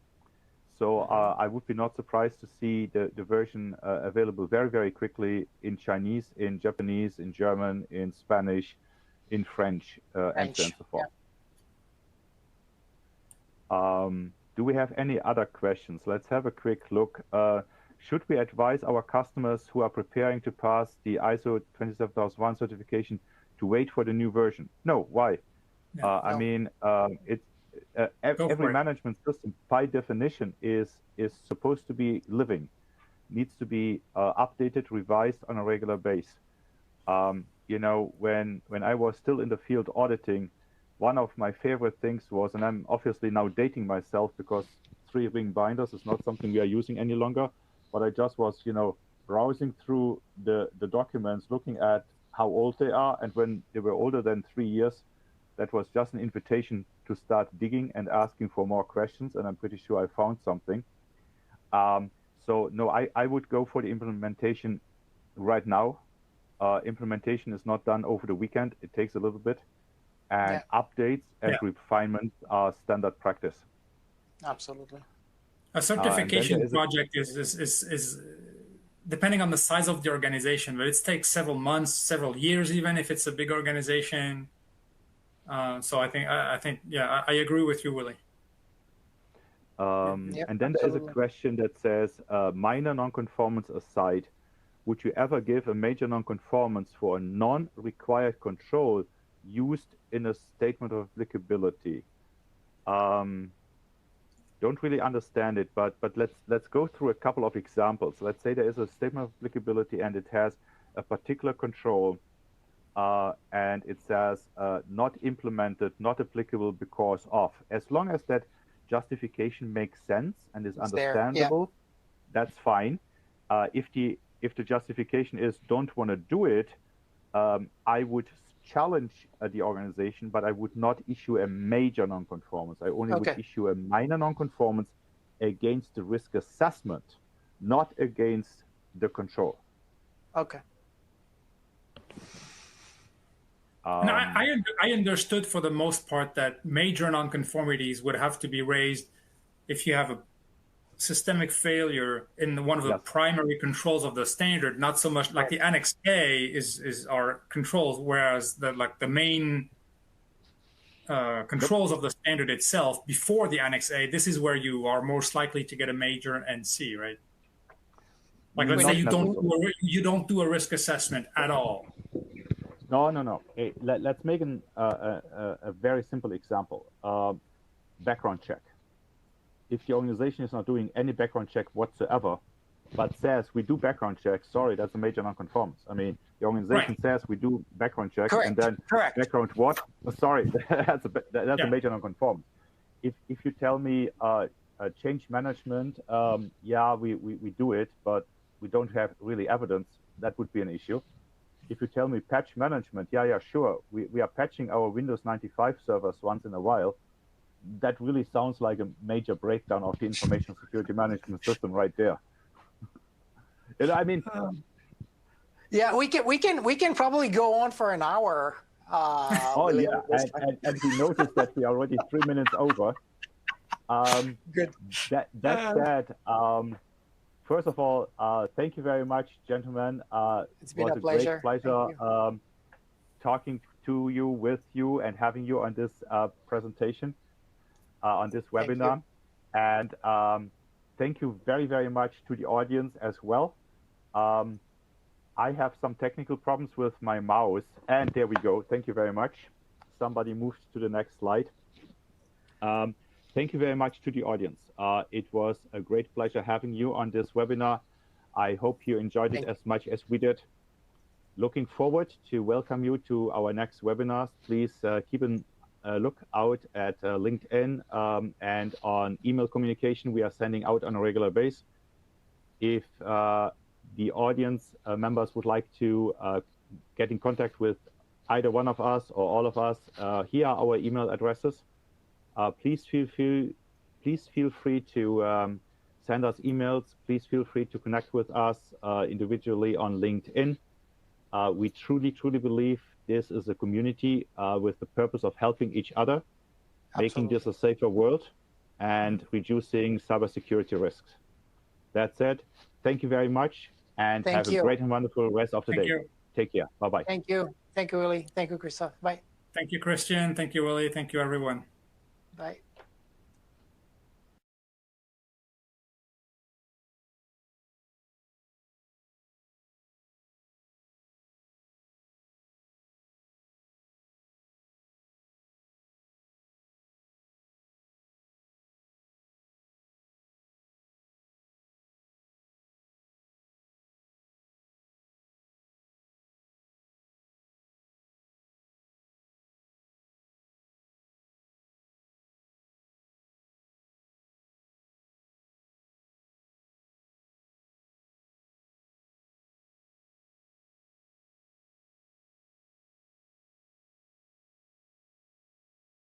So I would be not surprised to see the version available very, very quickly in Chinese, in Japanese, in German, in Spanish, in French, and so on and so forth. Yeah. Do we have any other questions? Let's have a quick look. Should we advise our customers who are preparing to pass the ISO 27001 certification to wait for the new version? No, why? No. I mean, every management system, by definition, is supposed to be living, needs to be updated, revised on a regular basis. You know, when I was still in the field auditing, one of my favorite things was, and I'm obviously now dating myself because 3-ring binders is not something we are using any longer, but I just was, you know, browsing through the documents, looking at how old they are, and when they were older than 3 years, that was just an invitation to start digging and asking for more questions, and I'm pretty sure I found something. So no, I would go for the implementation right now. Implementation is not done over the weekend. It takes a little bit. And updates and refinements are standard practice. Absolutely. A certification project is depending on the size of the organization, but it takes several months, several years, even if it's a big organization. So I think, yeah, I agree with you, Willy. And then there is a question that says, minor nonconformance aside, would you ever give a major nonconformance for a non-required control used in a statement of applicability? Don't really understand it, but let's go through a couple of examples. Let's say there is a statement of applicability and it has a particular control, and it says not implemented, not applicable because of. As long as that justification makes sense and is understandable, that's fine. If the justification is don't want to do it, I would challenge the organization, but I would not issue a major nonconformance. I only would issue a minor nonconformance against the risk assessment, not against the control. Okay. I understood for the most part that major nonconformities would have to be raised if you have a systemic failure in one of the primary controls of the standard, not so much like the Annex A is our controls, whereas the main controls of the standard itself before the Annex A, this is where you are most likely to get a major NC, right? Like let's say you don't do a risk assessment at all. No. Hey, let's make a very simple example. Background check. If the organization is not doing any background check whatsoever, but says we do background checks, sorry, that's a major nonconformance. I mean, the organization says we do background checks, and then background what? Oh, sorry, that's a major nonconformance. If you tell me change management, we do it, but we don't have really evidence, that would be an issue. If you tell me patch management, sure, we are patching our Windows 95 servers once in a while. That really sounds like a major breakdown of the information security management system right there. I mean, we can probably go on for an hour. And we noticed that we are already 3 minutes over. Good. That said, first of all, thank you very much, gentlemen. It's been a pleasure. Great pleasure talking to you, with you, and having you on this presentation. On this webinar. And thank you very, very much to the audience as well. I have some technical problems with my mouse, and there we go. Thank you very much. Somebody moved to the next slide. Thank you very much to the audience. It was a great pleasure having you on this webinar. I hope you enjoyed it as much as we did. Looking forward to welcome you to our next webinars. Please keep an look out at LinkedIn and on email communication we are sending out on a regular basis. If the audience members would like to get in contact with either one of us or all of us, here are our email addresses. Please feel free to send us emails. Please feel free to connect with us individually on LinkedIn. We truly believe this is a community with the purpose of helping each other, making this a safer world. and reducing cybersecurity risks. That's it. Thank you very much, and have a great and wonderful rest of the day. Take care. Bye-bye. Thank you. Thank you, Willy. Thank you, Christophe. Bye. Thank you, Cristian. Thank you, Willy. Thank you, everyone. Bye.